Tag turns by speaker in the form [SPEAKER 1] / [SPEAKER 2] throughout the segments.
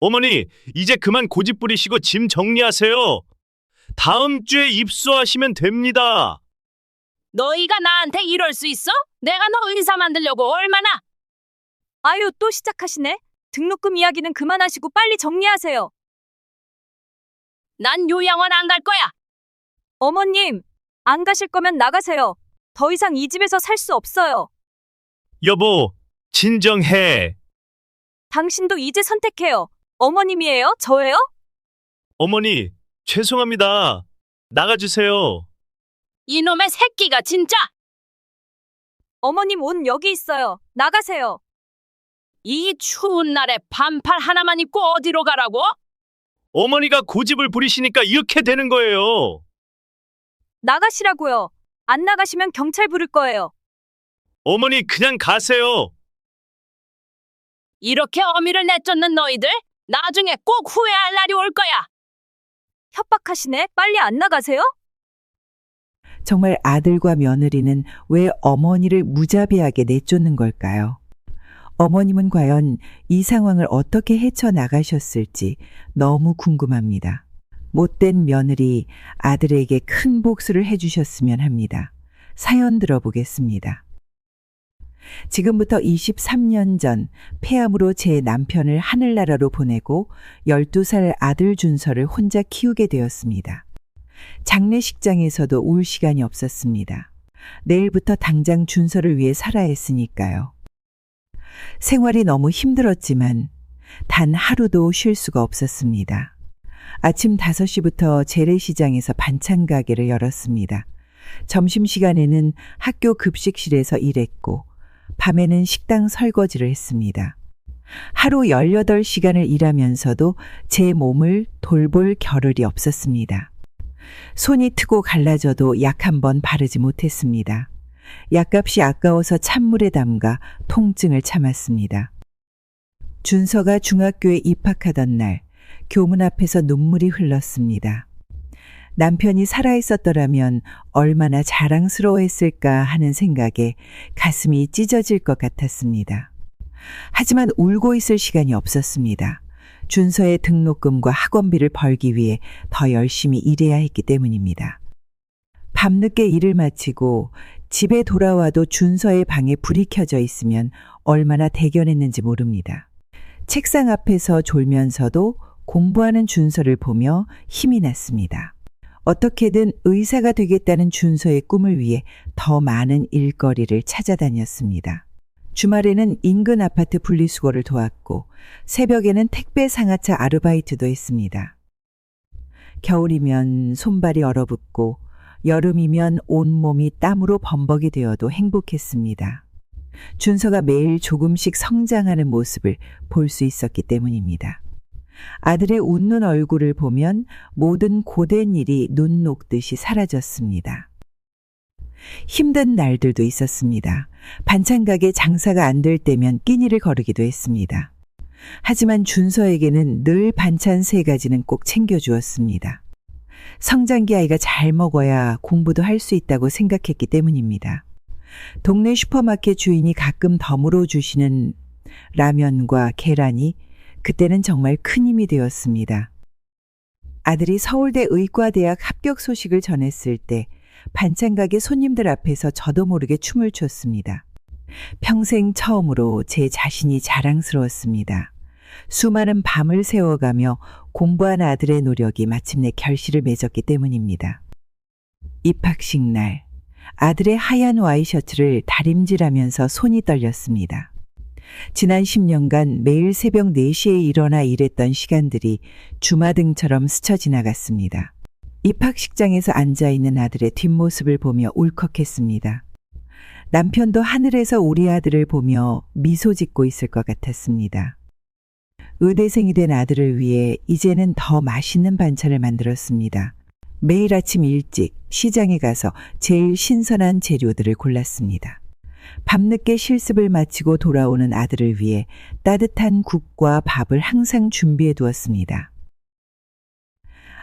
[SPEAKER 1] 어머니, 이제 그만 고집 부리시고 짐 정리하세요. 다음 주에 입소하시면 됩니다.
[SPEAKER 2] 너희가 나한테 이럴 수 있어? 내가 너 의사 만들려고 얼마나?
[SPEAKER 3] 아유, 또 시작하시네. 등록금 이야기는 그만하시고 빨리 정리하세요.
[SPEAKER 2] 난 요양원 안 갈 거야.
[SPEAKER 3] 어머님, 안 가실 거면 나가세요. 더 이상 이 집에서 살 수 없어요.
[SPEAKER 1] 여보, 진정해.
[SPEAKER 3] 당신도 이제 선택해요. 어머님이에요? 저예요?
[SPEAKER 1] 어머니, 죄송합니다. 나가주세요.
[SPEAKER 2] 이놈의 새끼가 진짜!
[SPEAKER 3] 어머님 옷 여기 있어요. 나가세요.
[SPEAKER 2] 이 추운 날에 반팔 하나만 입고 어디로 가라고?
[SPEAKER 1] 어머니가 고집을 부리시니까 이렇게 되는 거예요.
[SPEAKER 3] 나가시라고요. 안 나가시면 경찰 부를 거예요.
[SPEAKER 1] 어머니, 그냥 가세요.
[SPEAKER 2] 이렇게 어미를 내쫓는 너희들 나중에 꼭 후회할 날이 올 거야.
[SPEAKER 3] 협박하시네. 빨리 안 나가세요?
[SPEAKER 4] 정말 아들과 며느리는 왜 어머니를 무자비하게 내쫓는 걸까요? 어머님은 과연 이 상황을 어떻게 헤쳐나가셨을지 너무 궁금합니다. 못된 며느리 아들에게 큰 복수를 해주셨으면 합니다. 사연 들어보겠습니다. 지금부터 23년 전 폐암으로 제 남편을 하늘나라로 보내고 12살 아들 준서를 혼자 키우게 되었습니다. 장례식장에서도 울 시간이 없었습니다. 내일부터 당장 준서를 위해 살아야 했으니까요. 생활이 너무 힘들었지만 단 하루도 쉴 수가 없었습니다. 아침 5시부터 재래시장에서 반찬 가게를 열었습니다. 점심시간에는 학교 급식실에서 일했고 밤에는 식당 설거지를 했습니다. 하루 18시간을 일하면서도 제 몸을 돌볼 겨를이 없었습니다. 손이 트고 갈라져도 약 한 번 바르지 못했습니다. 약값이 아까워서 찬물에 담가 통증을 참았습니다. 준서가 중학교에 입학하던 날 교문 앞에서 눈물이 흘렀습니다. 남편이 살아있었더라면 얼마나 자랑스러워했을까 하는 생각에 가슴이 찢어질 것 같았습니다. 하지만 울고 있을 시간이 없었습니다. 준서의 등록금과 학원비를 벌기 위해 더 열심히 일해야 했기 때문입니다. 밤늦게 일을 마치고 집에 돌아와도 준서의 방에 불이 켜져 있으면 얼마나 대견했는지 모릅니다. 책상 앞에서 졸면서도 공부하는 준서를 보며 힘이 났습니다. 어떻게든 의사가 되겠다는 준서의 꿈을 위해 더 많은 일거리를 찾아다녔습니다. 주말에는 인근 아파트 분리수거를 도왔고 새벽에는 택배 상하차 아르바이트도 했습니다. 겨울이면 손발이 얼어붙고 여름이면 온몸이 땀으로 범벅이 되어도 행복했습니다. 준서가 매일 조금씩 성장하는 모습을 볼 수 있었기 때문입니다. 아들의 웃는 얼굴을 보면 모든 고된 일이 눈 녹듯이 사라졌습니다. 힘든 날들도 있었습니다. 반찬 가게 장사가 안 될 때면 끼니를 거르기도 했습니다. 하지만 준서에게는 늘 반찬 3가지는 꼭 챙겨주었습니다. 성장기 아이가 잘 먹어야 공부도 할 수 있다고 생각했기 때문입니다. 동네 슈퍼마켓 주인이 가끔 덤으로 주시는 라면과 계란이 그때는 정말 큰 힘이 되었습니다. 아들이 서울대 의과대학 합격 소식을 전했을 때 반찬가게 손님들 앞에서 저도 모르게 춤을 췄습니다. 평생 처음으로 제 자신이 자랑스러웠습니다. 수많은 밤을 새워가며 공부한 아들의 노력이 마침내 결실을 맺었기 때문입니다. 입학식 날, 아들의 하얀 와이셔츠를 다림질하면서 손이 떨렸습니다. 지난 10년간 매일 새벽 4시에 일어나 일했던 시간들이 주마등처럼 스쳐 지나갔습니다. 입학식장에서 앉아있는 아들의 뒷모습을 보며 울컥했습니다. 남편도 하늘에서 우리 아들을 보며 미소 짓고 있을 것 같았습니다. 의대생이 된 아들을 위해 이제는 더 맛있는 반찬을 만들었습니다. 매일 아침 일찍 시장에 가서 제일 신선한 재료들을 골랐습니다. 밤늦게 실습을 마치고 돌아오는 아들을 위해 따뜻한 국과 밥을 항상 준비해 두었습니다.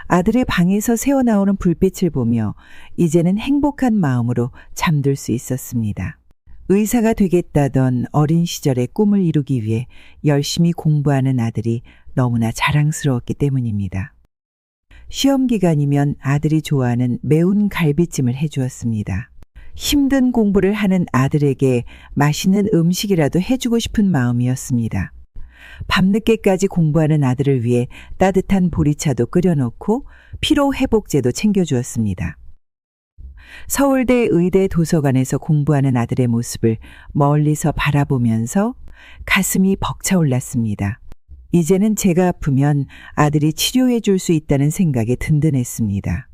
[SPEAKER 4] 아들의 방에서 새어나오는 불빛을 보며 이제는 행복한 마음으로 잠들 수 있었습니다. 의사가 되겠다던 어린 시절의 꿈을 이루기 위해 열심히 공부하는 아들이 너무나 자랑스러웠기 때문입니다. 시험 기간이면 아들이 좋아하는 매운 갈비찜을 해주었습니다. 힘든 공부를 하는 아들에게 맛있는 음식이라도 해주고 싶은 마음이었습니다. 밤늦게까지 공부하는 아들을 위해 따뜻한 보리차도 끓여놓고 피로회복제도 챙겨주었습니다. 서울대 의대 도서관에서 공부하는 아들의 모습을 멀리서 바라보면서 가슴이 벅차올랐습니다. 이제는 제가 아프면 아들이 치료해 줄 수 있다는 생각에 든든했습니다.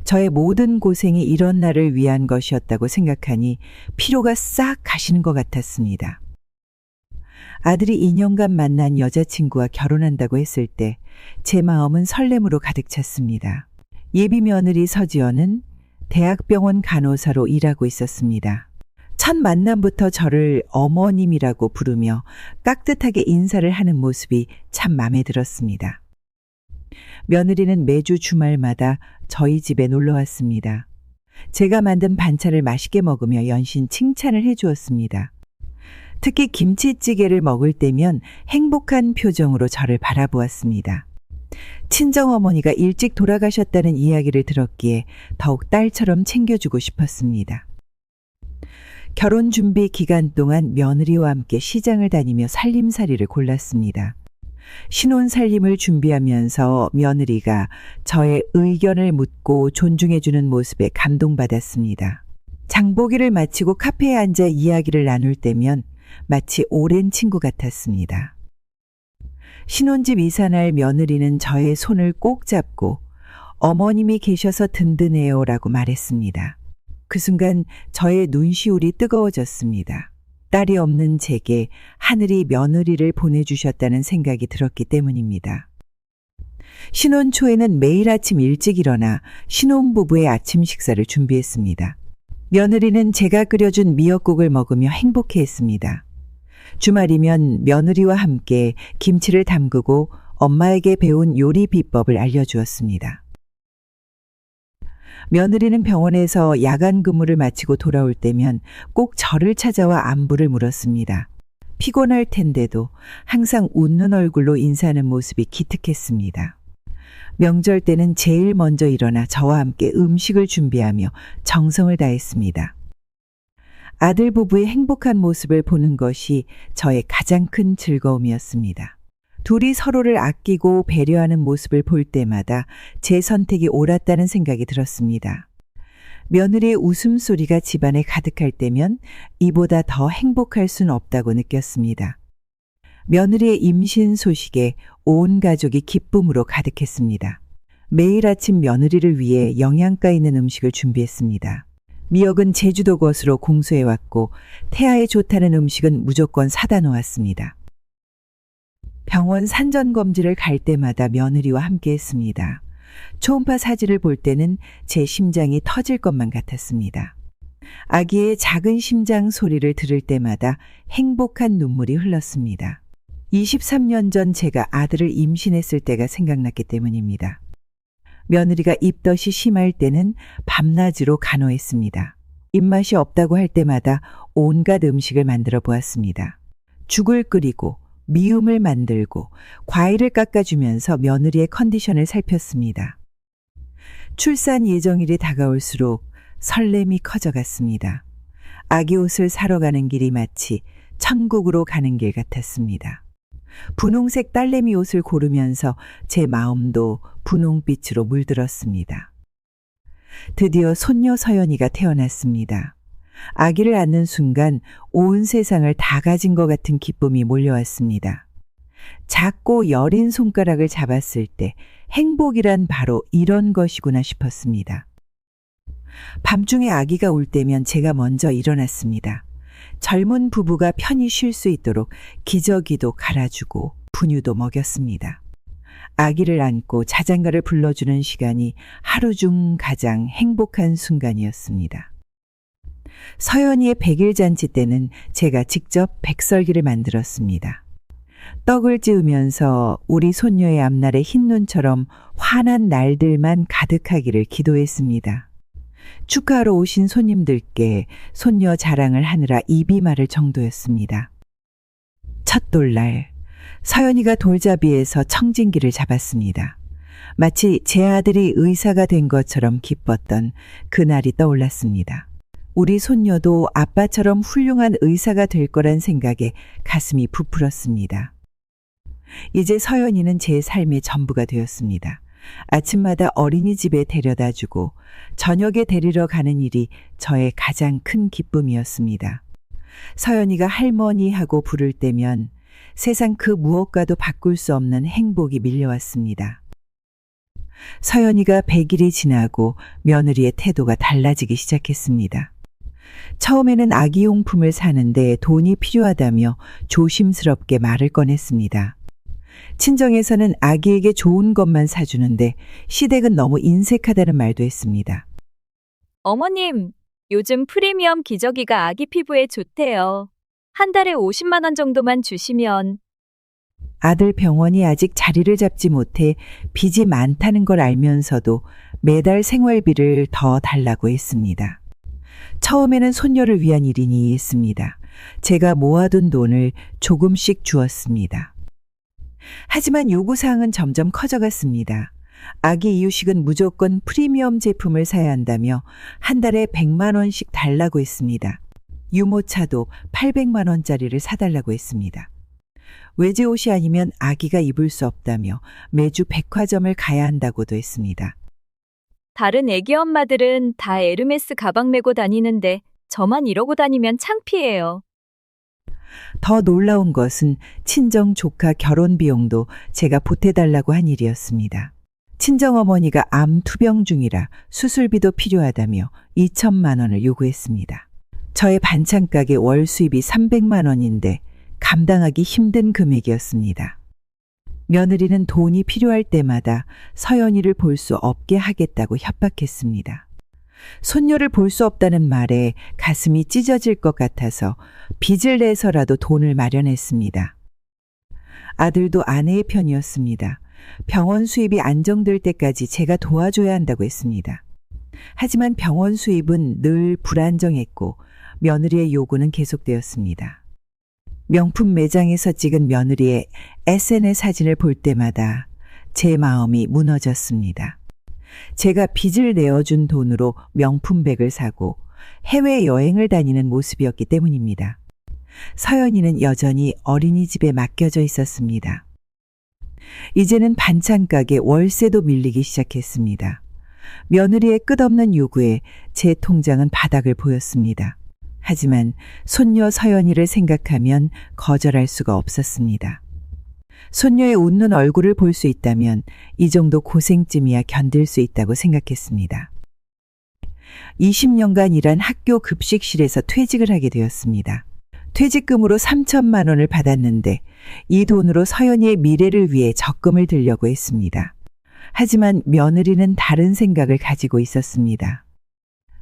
[SPEAKER 4] 저의 모든 고생이 이런 날을 위한 것이었다고 생각하니 피로가 싹 가시는 것 같았습니다. 아들이 2년간 만난 여자친구와 결혼한다고 했을 때 제 마음은 설렘으로 가득 찼습니다. 예비 며느리 서지연은 대학병원 간호사로 일하고 있었습니다. 첫 만남부터 저를 어머님이라고 부르며 깍듯하게 인사를 하는 모습이 참 마음에 들었습니다. 며느리는 매주 주말마다 저희 집에 놀러 왔습니다. 제가 만든 반찬을 맛있게 먹으며 연신 칭찬을 해주었습니다. 특히 김치찌개를 먹을 때면 행복한 표정으로 저를 바라보았습니다. 친정어머니가 일찍 돌아가셨다는 이야기를 들었기에 더욱 딸처럼 챙겨주고 싶었습니다. 결혼 준비 기간 동안 며느리와 함께 시장을 다니며 살림살이를 골랐습니다. 신혼 살림을 준비하면서 며느리가 저의 의견을 묻고 존중해주는 모습에 감동받았습니다. 장보기를 마치고 카페에 앉아 이야기를 나눌 때면 마치 오랜 친구 같았습니다. 신혼집 이사날 며느리는 저의 손을 꼭 잡고 어머님이 계셔서 든든해요 라고 말했습니다. 그 순간 저의 눈시울이 뜨거워졌습니다. 딸이 없는 제게 하늘이 며느리를 보내주셨다는 생각이 들었기 때문입니다. 신혼 초에는 매일 아침 일찍 일어나 신혼부부의 아침 식사를 준비했습니다. 며느리는 제가 끓여준 미역국을 먹으며 행복해했습니다. 주말이면 며느리와 함께 김치를 담그고 엄마에게 배운 요리 비법을 알려주었습니다. 며느리는 병원에서 야간 근무를 마치고 돌아올 때면 꼭 저를 찾아와 안부를 물었습니다. 피곤할 텐데도 항상 웃는 얼굴로 인사하는 모습이 기특했습니다. 명절 때는 제일 먼저 일어나 저와 함께 음식을 준비하며 정성을 다했습니다. 아들 부부의 행복한 모습을 보는 것이 저의 가장 큰 즐거움이었습니다. 둘이 서로를 아끼고 배려하는 모습을 볼 때마다 제 선택이 옳았다는 생각이 들었습니다. 며느리의 웃음소리가 집안에 가득할 때면 이보다 더 행복할 순 없다고 느꼈습니다. 며느리의 임신 소식에 온 가족이 기쁨으로 가득했습니다. 매일 아침 며느리를 위해 영양가 있는 음식을 준비했습니다. 미역은 제주도 것으로 공수해왔고 태아에 좋다는 음식은 무조건 사다 놓았습니다. 병원 산전검진을 갈 때마다 며느리와 함께 했습니다. 초음파 사진을 볼 때는 제 심장이 터질 것만 같았습니다. 아기의 작은 심장 소리를 들을 때마다 행복한 눈물이 흘렀습니다. 23년 전 제가 아들을 임신했을 때가 생각났기 때문입니다. 며느리가 입덧이 심할 때는 밤낮으로 간호했습니다. 입맛이 없다고 할 때마다 온갖 음식을 만들어 보았습니다. 죽을 끓이고 미음을 만들고 과일을 깎아주면서 며느리의 컨디션을 살폈습니다. 출산 예정일이 다가올수록 설렘이 커져갔습니다. 아기 옷을 사러 가는 길이 마치 천국으로 가는 길 같았습니다. 분홍색 딸내미 옷을 고르면서 제 마음도 분홍빛으로 물들었습니다. 드디어 손녀 서연이가 태어났습니다. 아기를 안는 순간 온 세상을 다 가진 것 같은 기쁨이 몰려왔습니다. 작고 여린 손가락을 잡았을 때 행복이란 바로 이런 것이구나 싶었습니다. 밤중에 아기가 울 때면 제가 먼저 일어났습니다. 젊은 부부가 편히 쉴 수 있도록 기저귀도 갈아주고 분유도 먹였습니다. 아기를 안고 자장가를 불러주는 시간이 하루 중 가장 행복한 순간이었습니다. 서연이의 100일 잔치 때는 제가 직접 백설기를 만들었습니다. 떡을 찌우면서 우리 손녀의 앞날에 흰눈처럼 환한 날들만 가득하기를 기도했습니다. 축하하러 오신 손님들께 손녀 자랑을 하느라 입이 마를 정도였습니다. 첫 돌날 서연이가 돌잡이에서 청진기를 잡았습니다. 마치 제 아들이 의사가 된 것처럼 기뻤던 그날이 떠올랐습니다. 우리 손녀도 아빠처럼 훌륭한 의사가 될 거란 생각에 가슴이 부풀었습니다. 이제 서연이는 제 삶의 전부가 되었습니다. 아침마다 어린이집에 데려다 주고 저녁에 데리러 가는 일이 저의 가장 큰 기쁨이었습니다. 서연이가 할머니 하고 부를 때면 세상 그 무엇과도 바꿀 수 없는 행복이 밀려왔습니다. 서연이가 100일이 지나고 며느리의 태도가 달라지기 시작했습니다. 처음에는 아기용품을 사는데 돈이 필요하다며 조심스럽게 말을 꺼냈습니다. 친정에서는 아기에게 좋은 것만 사주는데 시댁은 너무 인색하다는 말도 했습니다.
[SPEAKER 3] 어머님, 요즘 프리미엄 기저귀가 아기 피부에 좋대요. 한 달에 50만 원 정도만 주시면.
[SPEAKER 4] 아들 병원이 아직 자리를 잡지 못해 빚이 많다는 걸 알면서도 매달 생활비를 더 달라고 했습니다. 처음에는 손녀를 위한 일이니 했습니다. 제가 모아둔 돈을 조금씩 주었습니다. 하지만 요구사항은 점점 커져갔습니다. 아기 이유식은 무조건 프리미엄 제품을 사야 한다며 한 달에 100만 원씩 달라고 했습니다. 유모차도 800만 원짜리를 사달라고 했습니다. 외제 옷이 아니면 아기가 입을 수 없다며 매주 백화점을 가야 한다고도 했습니다.
[SPEAKER 3] 다른 애기 엄마들은 다 에르메스 가방 메고 다니는데 저만 이러고 다니면 창피해요.
[SPEAKER 4] 더 놀라운 것은 친정 조카 결혼 비용도 제가 보태달라고 한 일이었습니다. 친정어머니가 암 투병 중이라 수술비도 필요하다며 2천만 원을 요구했습니다. 저의 반찬가게 월 수입이 300만 원인데 감당하기 힘든 금액이었습니다. 며느리는 돈이 필요할 때마다 서연이를 볼 수 없게 하겠다고 협박했습니다. 손녀를 볼 수 없다는 말에 가슴이 찢어질 것 같아서 빚을 내서라도 돈을 마련했습니다. 아들도 아내의 편이었습니다. 병원 수입이 안정될 때까지 제가 도와줘야 한다고 했습니다. 하지만 병원 수입은 늘 불안정했고 며느리의 요구는 계속되었습니다. 명품 매장에서 찍은 며느리의 SNS 사진을 볼 때마다 제 마음이 무너졌습니다. 제가 빚을 내어준 돈으로 명품백을 사고 해외여행을 다니는 모습이었기 때문입니다. 서연이는 여전히 어린이집에 맡겨져 있었습니다. 이제는 반찬가게 월세도 밀리기 시작했습니다. 며느리의 끝없는 요구에 제 통장은 바닥을 보였습니다. 하지만 손녀 서연이를 생각하면 거절할 수가 없었습니다. 손녀의 웃는 얼굴을 볼 수 있다면 이 정도 고생쯤이야 견딜 수 있다고 생각했습니다. 20년간 일한 학교 급식실에서 퇴직을 하게 되었습니다. 퇴직금으로 3천만 원을 받았는데 이 돈으로 서연이의 미래를 위해 적금을 들려고 했습니다. 하지만 며느리는 다른 생각을 가지고 있었습니다.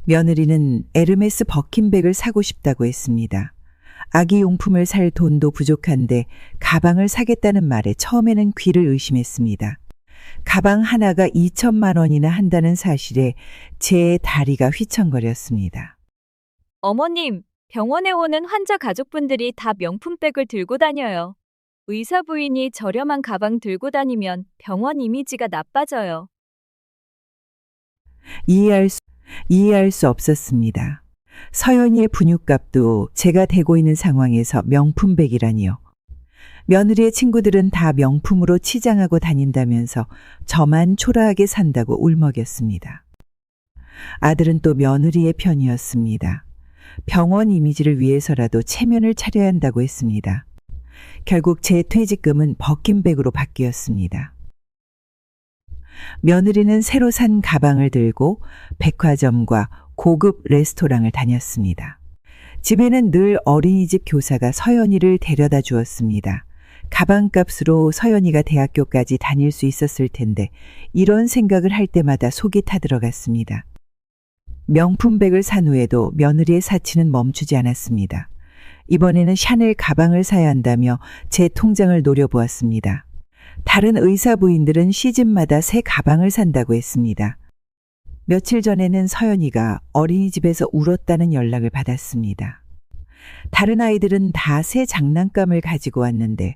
[SPEAKER 4] 며느리는 에르메스 버킨백을 사고 싶다고 했습니다. 아기 용품을 살 돈도 부족한데 가방을 사겠다는 말에 처음에는 귀를 의심했습니다. 가방 하나가 2천만 원이나 한다는 사실에 제 다리가 휘청거렸습니다.
[SPEAKER 3] 어머님, 병원에 오는 환자 가족분들이 다 명품백을 들고 다녀요. 의사 부인이 저렴한 가방 들고 다니면 병원 이미지가 나빠져요.
[SPEAKER 4] 이해할 수 없었습니다. 서연이의 분유값도 제가 대고 있는 상황에서 명품백이라니요. 며느리의 친구들은 다 명품으로 치장하고 다닌다면서 저만 초라하게 산다고 울먹였습니다. 아들은 또 며느리의 편이었습니다. 병원 이미지를 위해서라도 체면을 차려야 한다고 했습니다. 결국 제 퇴직금은 버킨백으로 바뀌었습니다. 며느리는 새로 산 가방을 들고 백화점과 고급 레스토랑을 다녔습니다. 집에는 늘 어린이집 교사가 서연이를 데려다 주었습니다. 가방값으로 서연이가 대학교까지 다닐 수 있었을 텐데 이런 생각을 할 때마다 속이 타들어갔습니다. 명품백을 산 후에도 며느리의 사치는 멈추지 않았습니다. 이번에는 샤넬 가방을 사야 한다며 제 통장을 노려보았습니다. 다른 의사 부인들은 시즌마다 새 가방을 산다고 했습니다. 며칠 전에는 서연이가 어린이집에서 울었다는 연락을 받았습니다. 다른 아이들은 다 새 장난감을 가지고 왔는데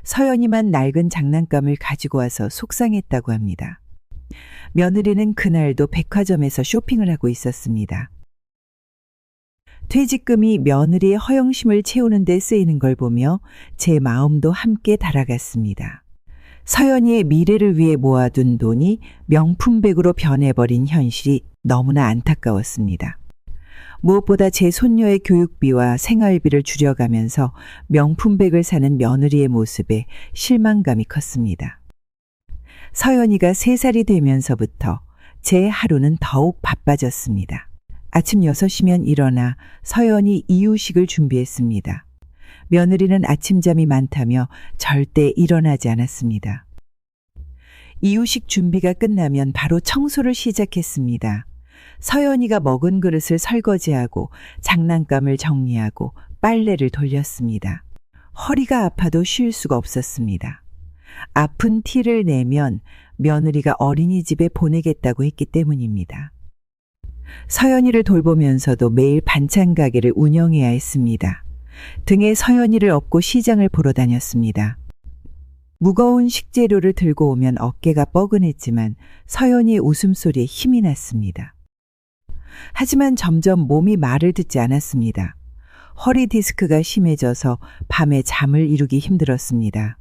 [SPEAKER 4] 서연이만 낡은 장난감을 가지고 와서 속상했다고 합니다. 며느리는 그날도 백화점에서 쇼핑을 하고 있었습니다. 퇴직금이 며느리의 허영심을 채우는 데 쓰이는 걸 보며 제 마음도 함께 달아갔습니다. 서연이의 미래를 위해 모아둔 돈이 명품백으로 변해버린 현실이 너무나 안타까웠습니다. 무엇보다 제 손녀의 교육비와 생활비를 줄여가면서 명품백을 사는 며느리의 모습에 실망감이 컸습니다. 서연이가 3살이 되면서부터 제 하루는 더욱 바빠졌습니다. 아침 6시면 일어나 서연이 이유식을 준비했습니다. 며느리는 아침잠이 많다며 절대 일어나지 않았습니다. 이유식 준비가 끝나면 바로 청소를 시작했습니다. 서연이가 먹은 그릇을 설거지하고 장난감을 정리하고 빨래를 돌렸습니다. 허리가 아파도 쉴 수가 없었습니다. 아픈 티를 내면 며느리가 어린이집에 보내겠다고 했기 때문입니다. 서연이를 돌보면서도 매일 반찬 가게를 운영해야 했습니다. 등에 서연이를 업고 시장을 보러 다녔습니다. 무거운 식재료를 들고 오면 어깨가 뻐근했지만 서연이의 웃음소리에 힘이 났습니다. 하지만 점점 몸이 말을 듣지 않았습니다. 허리 디스크가 심해져서 밤에 잠을 이루기 힘들었습니다.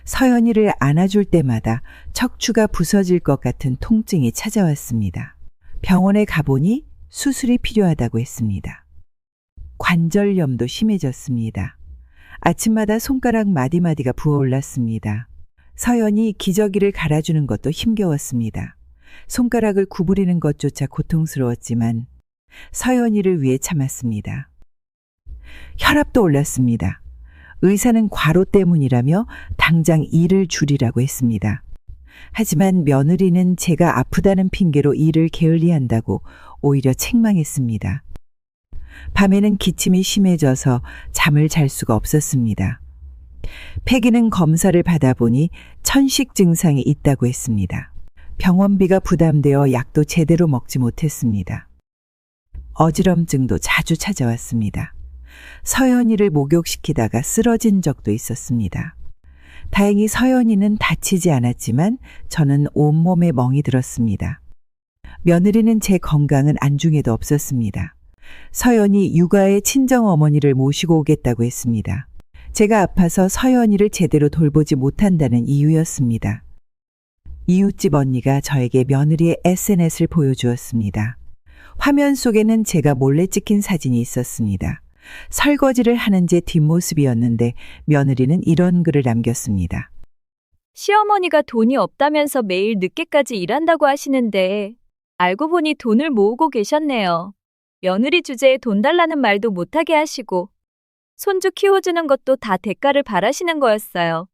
[SPEAKER 4] 서연이를 안아줄 때마다 척추가 부서질 것 같은 통증이 찾아왔습니다. 병원에 가보니 수술이 필요하다고 했습니다. 관절염도 심해졌습니다. 아침마다 손가락 마디마디가 부어올랐습니다. 서연이 기저귀를 갈아주는 것도 힘겨웠습니다. 손가락을 구부리는 것조차 고통스러웠지만 서연이를 위해 참았습니다. 혈압도 올랐습니다. 의사는 과로 때문이라며 당장 일을 줄이라고 했습니다. 하지만 며느리는 제가 아프다는 핑계로 일을 게을리한다고 오히려 책망했습니다. 밤에는 기침이 심해져서 잠을 잘 수가 없었습니다. 패기는 검사를 받아보니 천식 증상이 있다고 했습니다. 병원비가 부담되어 약도 제대로 먹지 못했습니다. 어지럼증도 자주 찾아왔습니다. 서연이를 목욕시키다가 쓰러진 적도 있었습니다. 다행히 서연이는 다치지 않았지만 저는 온몸에 멍이 들었습니다. 며느리는 제 건강은 안중에도 없었습니다. 서연이 육아에 친정어머니를 모시고 오겠다고 했습니다. 제가 아파서 서연이를 제대로 돌보지 못한다는 이유였습니다. 이웃집 언니가 저에게 며느리의 SNS를 보여주었습니다. 화면 속에는 제가 몰래 찍힌 사진이 있었습니다. 설거지를 하는 제 뒷모습이었는데 며느리는 이런 글을 남겼습니다.
[SPEAKER 3] 시어머니가 돈이 없다면서 매일 늦게까지 일한다고 하시는데 알고 보니 돈을 모으고 계셨네요. 며느리 주제에 돈 달라는 말도 못하게 하시고 손주 키워주는 것도 다 대가를 바라시는 거였어요.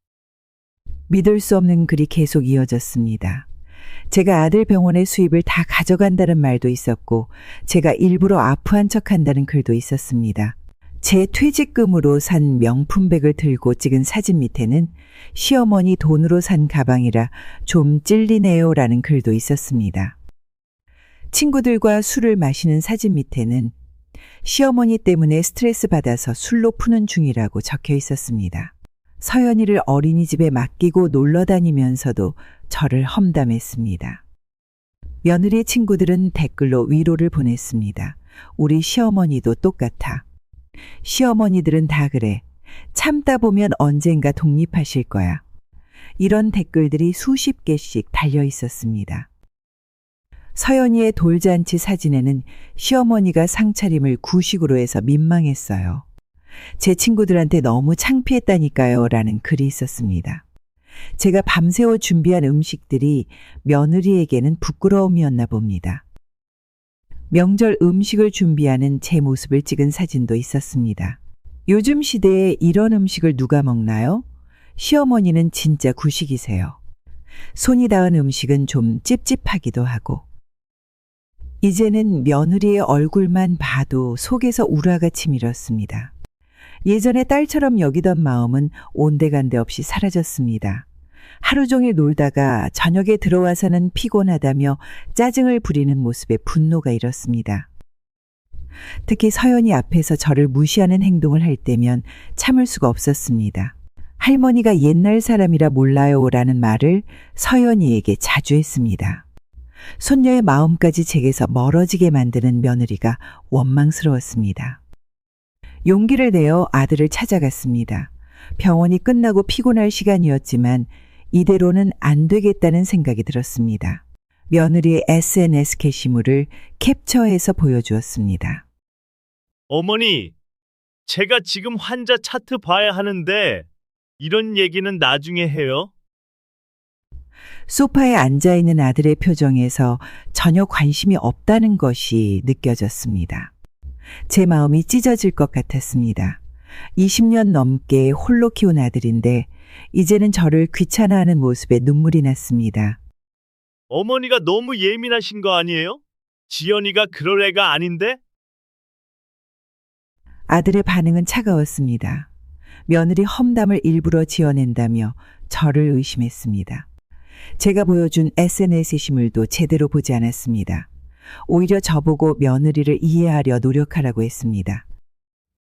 [SPEAKER 4] 믿을 수 없는 글이 계속 이어졌습니다. 제가 아들 병원의 수입을 다 가져간다는 말도 있었고 제가 일부러 아프한 척한다는 글도 있었습니다. 제 퇴직금으로 산 명품백을 들고 찍은 사진 밑에는 시어머니 돈으로 산 가방이라 좀 찔리네요라는 글도 있었습니다. 친구들과 술을 마시는 사진 밑에는 시어머니 때문에 스트레스 받아서 술로 푸는 중이라고 적혀 있었습니다. 서연이를 어린이집에 맡기고 놀러 다니면서도 저를 험담했습니다. 며느리의 친구들은 댓글로 위로를 보냈습니다. 우리 시어머니도 똑같아. 시어머니들은 다 그래. 참다 보면 언젠가 독립하실 거야. 이런 댓글들이 수십 개씩 달려 있었습니다. 서연이의 돌잔치 사진에는 시어머니가 상차림을 구식으로 해서 민망했어요. 제 친구들한테 너무 창피했다니까요 라는 글이 있었습니다. 제가 밤새워 준비한 음식들이 며느리에게는 부끄러움이었나 봅니다. 명절 음식을 준비하는 제 모습을 찍은 사진도 있었습니다. 요즘 시대에 이런 음식을 누가 먹나요? 시어머니는 진짜 구식이세요. 손이 닿은 음식은 좀 찝찝하기도 하고. 이제는 며느리의 얼굴만 봐도 속에서 우라가 치밀었습니다. 예전에 딸처럼 여기던 마음은 온데간데 없이 사라졌습니다. 하루 종일 놀다가 저녁에 들어와서는 피곤하다며 짜증을 부리는 모습에 분노가 일었습니다. 특히 서연이 앞에서 저를 무시하는 행동을 할 때면 참을 수가 없었습니다. 할머니가 옛날 사람이라 몰라요라는 말을 서연이에게 자주 했습니다. 손녀의 마음까지 제게서 멀어지게 만드는 며느리가 원망스러웠습니다. 용기를 내어 아들을 찾아갔습니다. 병원이 끝나고 피곤할 시간이었지만 이대로는 안 되겠다는 생각이 들었습니다. 며느리의 SNS 게시물을 캡처해서 보여주었습니다.
[SPEAKER 1] 어머니, 제가 지금 환자 차트 봐야 하는데 이런 얘기는 나중에 해요.
[SPEAKER 4] 소파에 앉아있는 아들의 표정에서 전혀 관심이 없다는 것이 느껴졌습니다. 제 마음이 찢어질 것 같았습니다. 20년 넘게 홀로 키운 아들인데 이제는 저를 귀찮아하는 모습에 눈물이 났습니다.
[SPEAKER 1] 어머니가 너무 예민하신 거 아니에요? 지연이가 그럴 애가 아닌데?
[SPEAKER 4] 아들의 반응은 차가웠습니다. 며느리 험담을 일부러 지어낸다며 저를 의심했습니다. 제가 보여준 SNS 시물도 제대로 보지 않았습니다. 오히려 저보고 며느리를 이해하려 노력하라고 했습니다.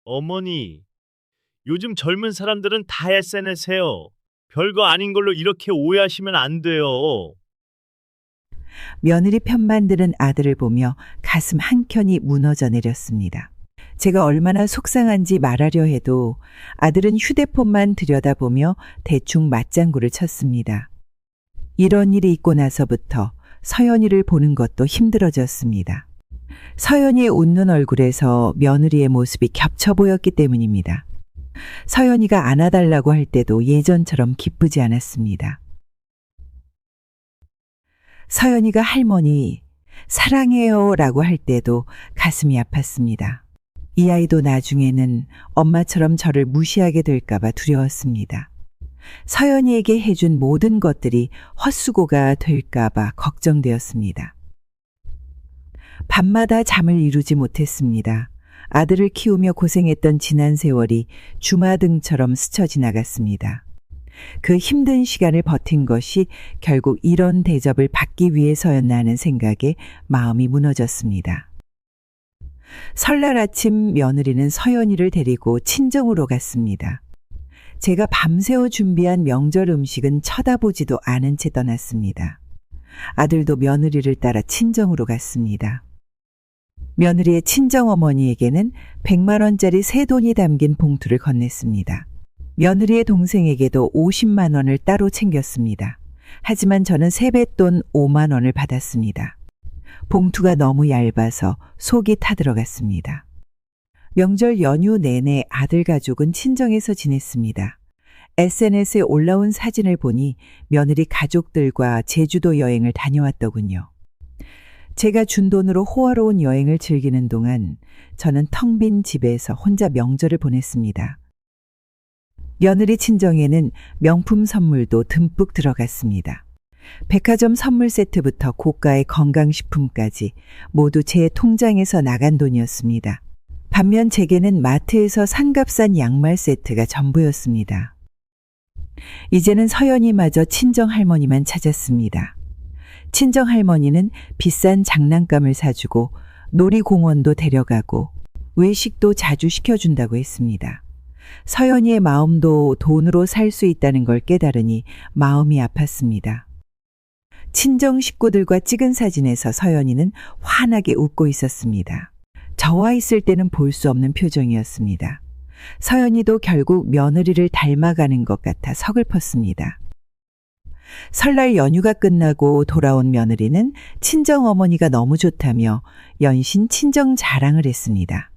[SPEAKER 1] 어머니, 요즘 젊은 사람들은 다 SNS 해요. 별거 아닌 걸로 이렇게 오해하시면 안 돼요.
[SPEAKER 4] 며느리 편만 드는 아들을 보며 가슴 한켠이 무너져 내렸습니다. 제가 얼마나 속상한지 말하려 해도 아들은 휴대폰만 들여다보며 대충 맞장구를 쳤습니다. 이런 일이 있고 나서부터 서연이를 보는 것도 힘들어졌습니다. 서연이의 웃는 얼굴에서 며느리의 모습이 겹쳐 보였기 때문입니다. 서연이가 안아달라고 할 때도 예전처럼 기쁘지 않았습니다. 서연이가 할머니, 사랑해요 라고 할 때도 가슴이 아팠습니다. 이 아이도 나중에는 엄마처럼 저를 무시하게 될까봐 두려웠습니다. 서연이에게 해준 모든 것들이 헛수고가 될까봐 걱정되었습니다. 밤마다 잠을 이루지 못했습니다. 아들을 키우며 고생했던 지난 세월이 주마등처럼 스쳐 지나갔습니다. 그 힘든 시간을 버틴 것이 결국 이런 대접을 받기 위해서였나 하는 생각에 마음이 무너졌습니다. 설날 아침 며느리는 서연이를 데리고 친정으로 갔습니다. 제가 밤새워 준비한 명절 음식은 쳐다보지도 않은 채 떠났습니다. 아들도 며느리를 따라 친정으로 갔습니다. 며느리의 친정어머니에게는 100만 원짜리 새돈이 담긴 봉투를 건넸습니다. 며느리의 동생에게도 50만 원을 따로 챙겼습니다. 하지만 저는 세뱃돈 5만 원을 받았습니다. 봉투가 너무 얇아서 속이 타들어갔습니다. 명절 연휴 내내 아들 가족은 친정에서 지냈습니다. SNS에 올라온 사진을 보니 며느리 가족들과 제주도 여행을 다녀왔더군요. 제가 준 돈으로 호화로운 여행을 즐기는 동안 저는 텅 빈 집에서 혼자 명절을 보냈습니다. 며느리 친정에는 명품 선물도 듬뿍 들어갔습니다. 백화점 선물 세트부터 고가의 건강식품까지 모두 제 통장에서 나간 돈이었습니다. 반면 제게는 마트에서 산 값싼 양말 세트가 전부였습니다. 이제는 서연이마저 친정할머니만 찾았습니다. 친정할머니는 비싼 장난감을 사주고 놀이공원도 데려가고 외식도 자주 시켜준다고 했습니다. 서연이의 마음도 돈으로 살 수 있다는 걸 깨달으니 마음이 아팠습니다. 친정 식구들과 찍은 사진에서 서연이는 환하게 웃고 있었습니다. 저와 있을 때는 볼 수 없는 표정이었습니다. 서연이도 결국 며느리를 닮아가는 것 같아 서글펐습니다. 설날 연휴가 끝나고 돌아온 며느리는 친정어머니가 너무 좋다며 연신 친정 자랑을 했습니다.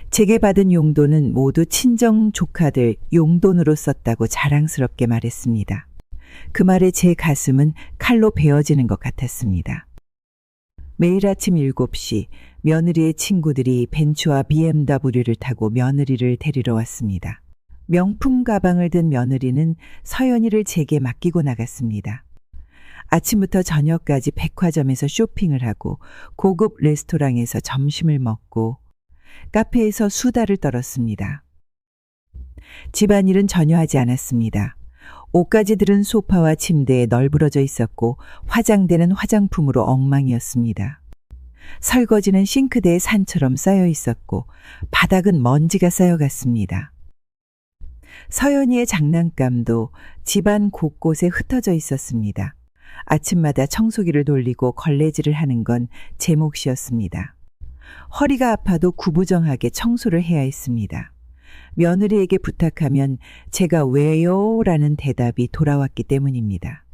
[SPEAKER 4] 제게 받은 용돈은 모두 친정 조카들 용돈으로 썼다고 자랑스럽게 말했습니다. 그 말에 제 가슴은 칼로 베어지는 것 같았습니다. 매일 아침 7시 며느리의 친구들이 벤츠와 BMW를 타고 며느리를 데리러 왔습니다. 명품 가방을 든 며느리는 서연이를 제게 맡기고 나갔습니다. 아침부터 저녁까지 백화점에서 쇼핑을 하고 고급 레스토랑에서 점심을 먹고 카페에서 수다를 떨었습니다. 집안일은 전혀 하지 않았습니다. 옷까지 들은 소파와 침대에 널브러져 있었고 화장대는 화장품으로 엉망이었습니다. 설거지는 싱크대에 산처럼 쌓여 있었고 바닥은 먼지가 쌓여갔습니다. 서연이의 장난감도 집안 곳곳에 흩어져 있었습니다. 아침마다 청소기를 돌리고 걸레질을 하는 건 제 몫이었습니다. 허리가 아파도 구부정하게 청소를 해야 했습니다. 며느리에게 부탁하면 제가 왜요? 라는 대답이 돌아왔기 때문입니다.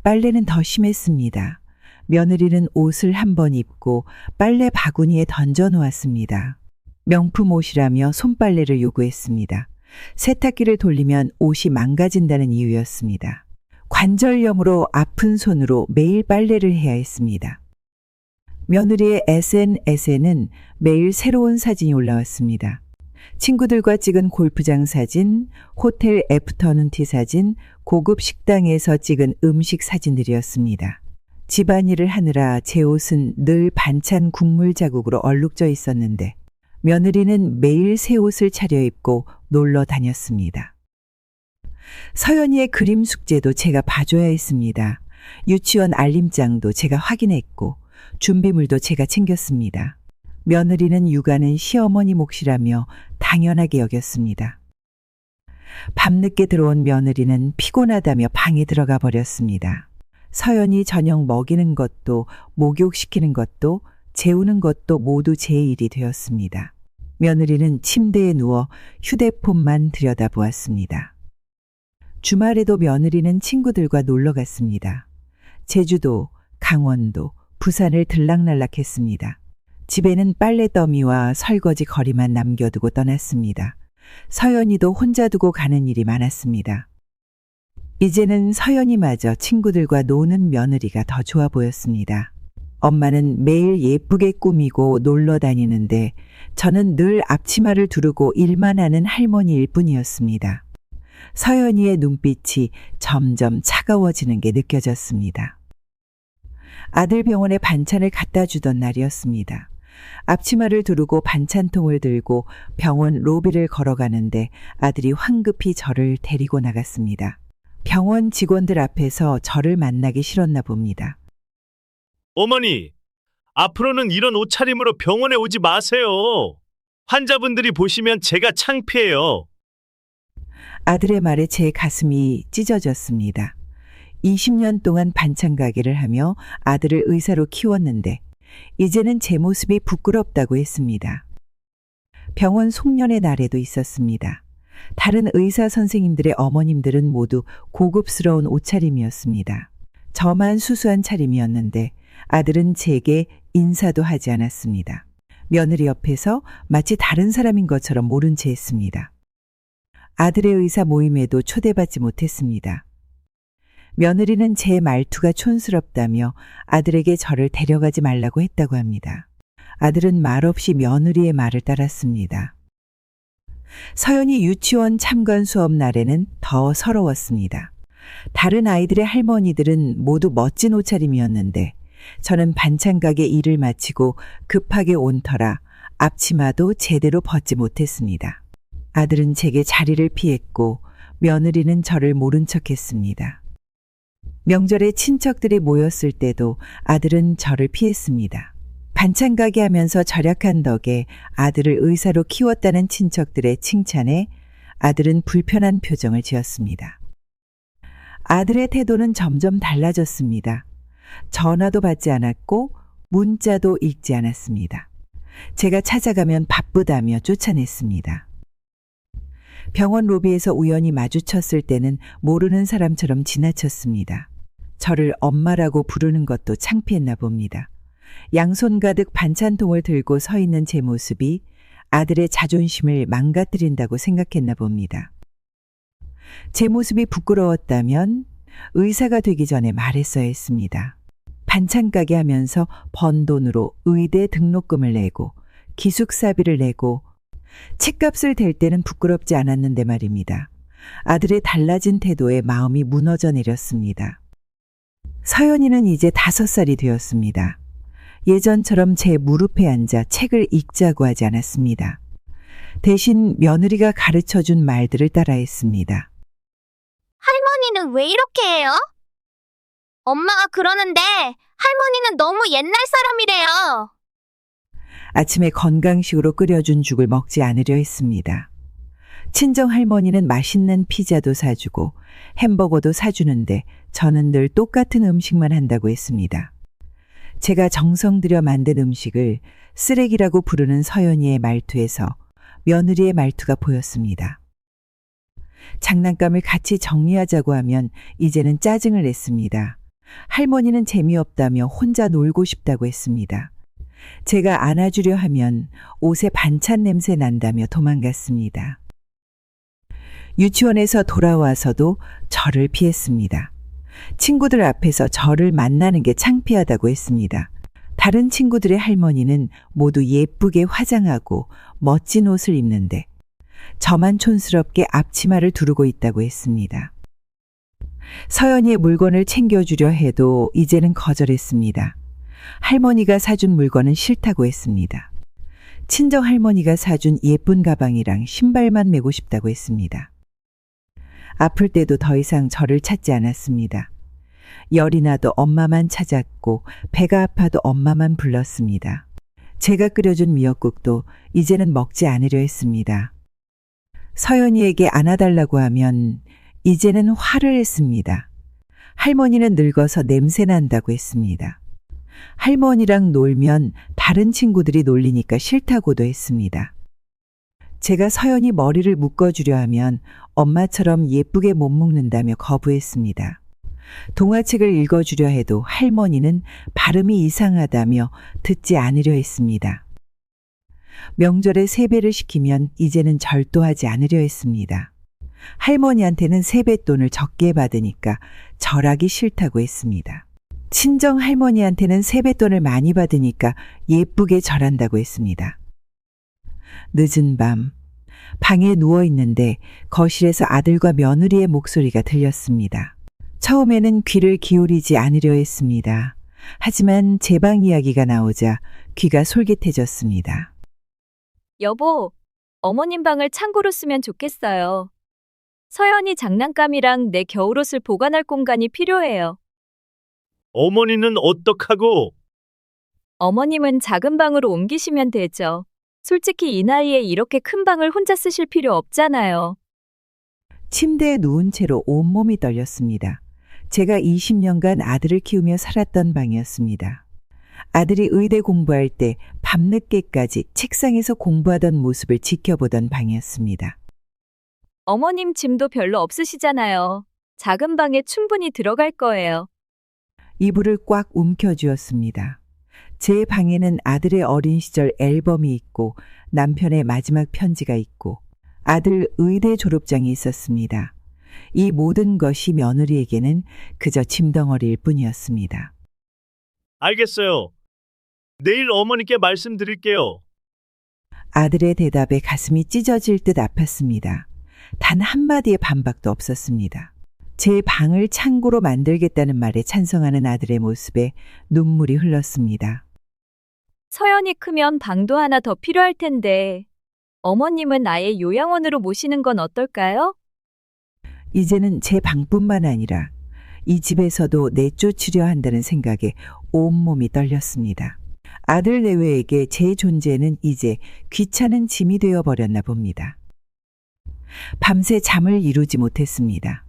[SPEAKER 4] 빨래는 더 심했습니다. 며느리는 옷을 한 번 입고 빨래 바구니에 던져 놓았습니다. 명품 옷이라며 손빨래를 요구했습니다. 세탁기를 돌리면 옷이 망가진다는 이유였습니다. 관절염으로 아픈 손으로 매일 빨래를 해야 했습니다. 며느리의 SNS에는 매일 새로운 사진이 올라왔습니다. 친구들과 찍은 골프장 사진, 호텔 애프터눈티 사진, 고급 식당에서 찍은 음식 사진들이었습니다. 집안일을 하느라 제 옷은 늘 반찬 국물 자국으로 얼룩져 있었는데 며느리는 매일 새 옷을 차려입고 놀러 다녔습니다. 서연이의 그림 숙제도 제가 봐줘야 했습니다. 유치원 알림장도 제가 확인했고 준비물도 제가 챙겼습니다. 며느리는 육아는 시어머니 몫이라며 당연하게 여겼습니다. 밤늦게 들어온 며느리는 피곤하다며 방에 들어가 버렸습니다. 서연이 저녁 먹이는 것도 목욕시키는 것도 재우는 것도 모두 제 일이 되었습니다. 며느리는 침대에 누워 휴대폰만 들여다보았습니다. 주말에도 며느리는 친구들과 놀러 갔습니다. 제주도, 강원도, 부산을 들락날락했습니다. 집에는 빨래 더미와 설거지 거리만 남겨두고 떠났습니다. 서연이도 혼자 두고 가는 일이 많았습니다. 이제는 서연이마저 친구들과 노는 며느리가 더 좋아 보였습니다. 엄마는 매일 예쁘게 꾸미고 놀러 다니는데 저는 늘 앞치마를 두르고 일만 하는 할머니일 뿐이었습니다. 서연이의 눈빛이 점점 차가워지는 게 느껴졌습니다. 아들 병원에 반찬을 갖다 주던 날이었습니다. 앞치마를 두르고 반찬통을 들고 병원 로비를 걸어가는데 아들이 황급히 저를 데리고 나갔습니다. 병원 직원들 앞에서 저를 만나기 싫었나 봅니다.
[SPEAKER 1] 어머니, 앞으로는 이런 옷차림으로 병원에 오지 마세요. 환자분들이 보시면 제가 창피해요.
[SPEAKER 4] 아들의 말에 제 가슴이 찢어졌습니다. 20년 동안 반찬 가게를 하며 아들을 의사로 키웠는데 이제는 제 모습이 부끄럽다고 했습니다. 병원 송년회 날에도 있었습니다. 다른 의사 선생님들의 어머님들은 모두 고급스러운 옷차림이었습니다. 저만 수수한 차림이었는데 아들은 제게 인사도 하지 않았습니다. 며느리 옆에서 마치 다른 사람인 것처럼 모른 채 했습니다. 아들의 의사 모임에도 초대받지 못했습니다. 며느리는 제 말투가 촌스럽다며 아들에게 저를 데려가지 말라고 했다고 합니다. 아들은 말없이 며느리의 말을 따랐습니다. 서연이 유치원 참관 수업 날에는 더 서러웠습니다. 다른 아이들의 할머니들은 모두 멋진 옷차림이었는데 저는 반찬 가게 일을 마치고 급하게 온 터라 앞치마도 제대로 벗지 못했습니다. 아들은 제게 자리를 피했고 며느리는 저를 모른 척했습니다. 명절에 친척들이 모였을 때도 아들은 저를 피했습니다. 반찬 가게 하면서 절약한 덕에 아들을 의사로 키웠다는 친척들의 칭찬에 아들은 불편한 표정을 지었습니다. 아들의 태도는 점점 달라졌습니다. 전화도 받지 않았고 문자도 읽지 않았습니다. 제가 찾아가면 바쁘다며 쫓아냈습니다. 병원 로비에서 우연히 마주쳤을 때는 모르는 사람처럼 지나쳤습니다. 저를 엄마라고 부르는 것도 창피했나 봅니다. 양손 가득 반찬통을 들고 서 있는 제 모습이 아들의 자존심을 망가뜨린다고 생각했나 봅니다. 제 모습이 부끄러웠다면 의사가 되기 전에 말했어야 했습니다. 반찬 가게 하면서 번 돈으로 의대 등록금을 내고 기숙사비를 내고 책값을 댈 때는 부끄럽지 않았는데 말입니다. 아들의 달라진 태도에 마음이 무너져 내렸습니다. 서연이는 이제 5살이 되었습니다. 예전처럼 제 무릎에 앉아 책을 읽자고 하지 않았습니다. 대신 며느리가 가르쳐준 말들을 따라했습니다.
[SPEAKER 5] 할머니는 왜 이렇게 해요? 엄마가 그러는데 할머니는 너무 옛날 사람이래요.
[SPEAKER 4] 아침에 건강식으로 끓여준 죽을 먹지 않으려 했습니다. 친정할머니는 맛있는 피자도 사주고 햄버거도 사주는데 저는 늘 똑같은 음식만 한다고 했습니다. 제가 정성 들여 만든 음식을 쓰레기라고 부르는 서연이의 말투에서 며느리의 말투가 보였습니다. 장난감을 같이 정리하자고 하면 이제는 짜증을 냈습니다. 할머니는 재미없다며 혼자 놀고 싶다고 했습니다. 제가 안아주려 하면 옷에 반찬 냄새 난다며 도망갔습니다. 유치원에서 돌아와서도 저를 피했습니다. 친구들 앞에서 저를 만나는 게 창피하다고 했습니다. 다른 친구들의 할머니는 모두 예쁘게 화장하고 멋진 옷을 입는데 저만 촌스럽게 앞치마를 두르고 있다고 했습니다. 서연이의 물건을 챙겨주려 해도 이제는 거절했습니다. 할머니가 사준 물건은 싫다고 했습니다. 친정할머니가 사준 예쁜 가방이랑 신발만 메고 싶다고 했습니다. 아플 때도 더 이상 저를 찾지 않았습니다. 열이 나도 엄마만 찾았고 배가 아파도 엄마만 불렀습니다. 제가 끓여준 미역국도 이제는 먹지 않으려 했습니다. 서연이에게 안아달라고 하면 이제는 화를 했습니다. 할머니는 늙어서 냄새 난다고 했습니다. 할머니랑 놀면 다른 친구들이 놀리니까 싫다고도 했습니다. 제가 서연이 머리를 묶어주려 하면 엄마처럼 예쁘게 못 묶는다며 거부했습니다. 동화책을 읽어주려 해도 할머니는 발음이 이상하다며 듣지 않으려 했습니다. 명절에 세배를 시키면 이제는 절도하지 않으려 했습니다. 할머니한테는 세뱃돈을 적게 받으니까 절하기 싫다고 했습니다. 친정 할머니한테는 세뱃돈을 많이 받으니까 예쁘게 절한다고 했습니다. 늦은 밤, 방에 누워 있는데 거실에서 아들과 며느리의 목소리가 들렸습니다. 처음에는 귀를 기울이지 않으려 했습니다. 하지만 제 방 이야기가 나오자 귀가 솔깃해졌습니다.
[SPEAKER 3] 여보, 어머님 방을 창고로 쓰면 좋겠어요. 서연이 장난감이랑 내 겨울옷을 보관할 공간이 필요해요.
[SPEAKER 1] 어머니는 어떡하고?
[SPEAKER 3] 어머님은 작은 방으로 옮기시면 되죠. 솔직히 이 나이에 이렇게 큰 방을 혼자 쓰실 필요 없잖아요.
[SPEAKER 4] 침대에 누운 채로 온몸이 떨렸습니다. 제가 20년간 아들을 키우며 살았던 방이었습니다. 아들이 의대 공부할 때 밤늦게까지 책상에서 공부하던 모습을 지켜보던 방이었습니다.
[SPEAKER 3] 어머님 짐도 별로 없으시잖아요. 작은 방에 충분히 들어갈 거예요.
[SPEAKER 4] 이불을 꽉 움켜쥐었습니다. 제 방에는 아들의 어린 시절 앨범이 있고 남편의 마지막 편지가 있고 아들 의대 졸업장이 있었습니다. 이 모든 것이 며느리에게는 그저 짐덩어리일 뿐이었습니다.
[SPEAKER 1] 알겠어요. 내일 어머니께 말씀드릴게요.
[SPEAKER 4] 아들의 대답에 가슴이 찢어질 듯 아팠습니다. 단 한마디의 반박도 없었습니다. 제 방을 창고로 만들겠다는 말에 찬성하는 아들의 모습에 눈물이 흘렀습니다.
[SPEAKER 3] 서연이 크면 방도 하나 더 필요할 텐데 어머님은 아예 요양원으로 모시는 건 어떨까요?
[SPEAKER 4] 이제는 제 방뿐만 아니라 이 집에서도 내쫓으려 한다는 생각에 온몸이 떨렸습니다. 아들 내외에게 제 존재는 이제 귀찮은 짐이 되어버렸나 봅니다. 밤새 잠을 이루지 못했습니다.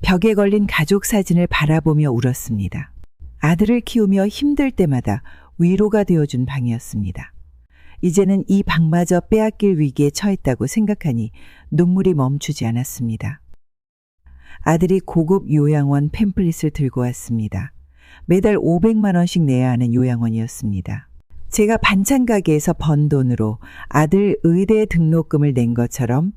[SPEAKER 4] 벽에 걸린 가족 사진을 바라보며 울었습니다. 아들을 키우며 힘들 때마다 위로가 되어준 방이었습니다. 이제는 이 방마저 빼앗길 위기에 처했다고 생각하니 눈물이 멈추지 않았습니다. 아들이 고급 요양원 팸플릿을 들고 왔습니다. 매달 500만 원씩 내야 하는 요양원이었습니다. 제가 반찬 가게에서 번 돈으로 아들 의대 등록금을 낸 것처럼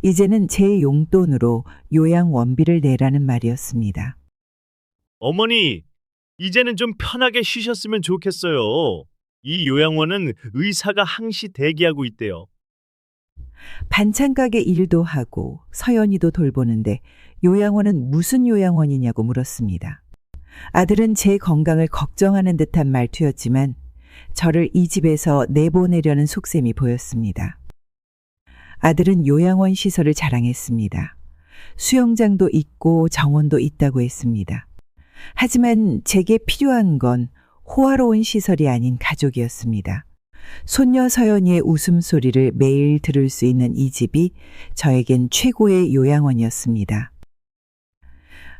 [SPEAKER 4] 이제는 제 용돈으로 요양원비를 내라는 말이었습니다.
[SPEAKER 1] 어머니, 이제는 좀 편하게 쉬셨으면 좋겠어요. 이 요양원은 의사가 항시 대기하고 있대요.
[SPEAKER 4] 반찬 가게 일도 하고 서연이도 돌보는데 요양원은 무슨 요양원이냐고 물었습니다. 아들은 제 건강을 걱정하는 듯한 말투였지만 저를 이 집에서 내보내려는 속셈이 보였습니다. 아들은 요양원 시설을 자랑했습니다. 수영장도 있고 정원도 있다고 했습니다. 하지만 제게 필요한 건 호화로운 시설이 아닌 가족이었습니다. 손녀 서연이의 웃음소리를 매일 들을 수 있는 이 집이 저에겐 최고의 요양원이었습니다.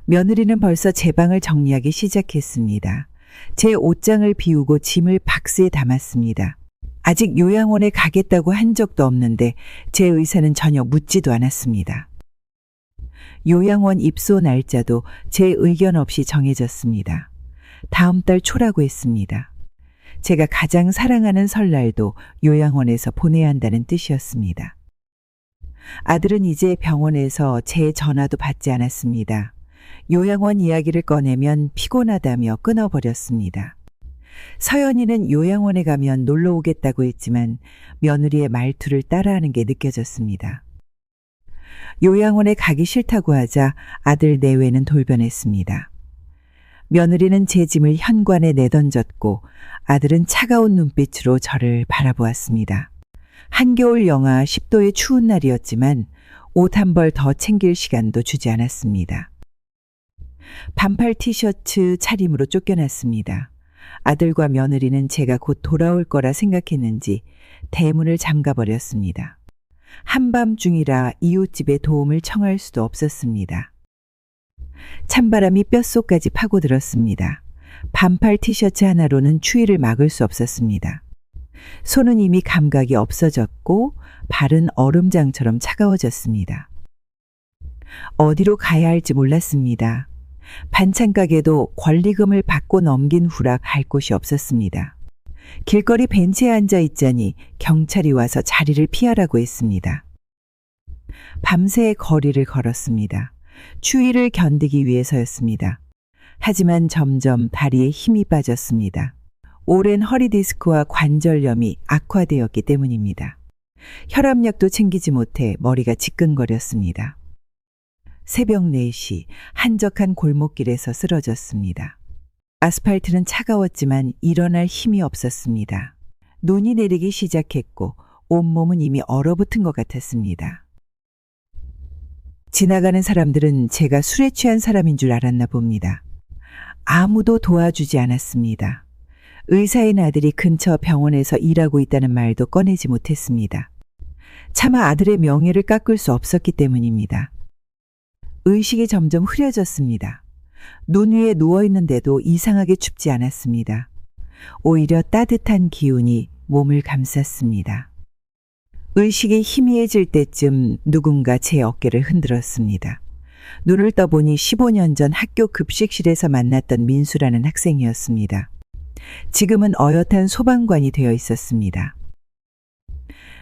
[SPEAKER 4] 며느리는 벌써 제 방을 정리하기 시작했습니다. 제 옷장을 비우고 짐을 박스에 담았습니다. 아직 요양원에 가겠다고 한 적도 없는데 제 의사는 전혀 묻지도 않았습니다. 요양원 입소 날짜도 제 의견 없이 정해졌습니다. 다음 달 초라고 했습니다. 제가 가장 사랑하는 설날도 요양원에서 보내야 한다는 뜻이었습니다. 아들은 이제 병원에서 제 전화도 받지 않았습니다. 요양원 이야기를 꺼내면 피곤하다며 끊어버렸습니다. 서연이는 요양원에 가면 놀러 오겠다고 했지만 며느리의 말투를 따라하는 게 느껴졌습니다. 요양원에 가기 싫다고 하자 아들 내외는 돌변했습니다. 며느리는 제 짐을 현관에 내던졌고 아들은 차가운 눈빛으로 저를 바라보았습니다. 한겨울 영하 10도의 추운 날이었지만 옷 한 벌 더 챙길 시간도 주지 않았습니다. 반팔 티셔츠 차림으로 쫓겨났습니다. 아들과 며느리는 제가 곧 돌아올 거라 생각했는지 대문을 잠가버렸습니다. 한밤중이라 이웃집에 도움을 청할 수도 없었습니다. 찬바람이 뼛속까지 파고들었습니다. 반팔 티셔츠 하나로는 추위를 막을 수 없었습니다. 손은 이미 감각이 없어졌고 발은 얼음장처럼 차가워졌습니다. 어디로 가야 할지 몰랐습니다. 반찬가게도 권리금을 받고 넘긴 후라 갈 곳이 없었습니다. 길거리 벤치에 앉아 있자니 경찰이 와서 자리를 피하라고 했습니다. 밤새 거리를 걸었습니다. 추위를 견디기 위해서였습니다. 하지만 점점 다리에 힘이 빠졌습니다. 오랜 허리 디스크와 관절염이 악화되었기 때문입니다. 혈압약도 챙기지 못해 머리가 지끈거렸습니다. 새벽 4시 한적한 골목길에서 쓰러졌습니다. 아스팔트는 차가웠지만 일어날 힘이 없었습니다. 눈이 내리기 시작했고 온몸은 이미 얼어붙은 것 같았습니다. 지나가는 사람들은 제가 술에 취한 사람인 줄 알았나 봅니다. 아무도 도와주지 않았습니다. 의사인 아들이 근처 병원에서 일하고 있다는 말도 꺼내지 못했습니다. 차마 아들의 명예를 깎을 수 없었기 때문입니다. 의식이 점점 흐려졌습니다. 눈 위에 누워있는데도 이상하게 춥지 않았습니다. 오히려 따뜻한 기운이 몸을 감쌌습니다. 의식이 희미해질 때쯤 누군가 제 어깨를 흔들었습니다. 눈을 떠보니 15년 전 학교 급식실에서 만났던 민수라는 학생이었습니다. 지금은 어엿한 소방관이 되어 있었습니다.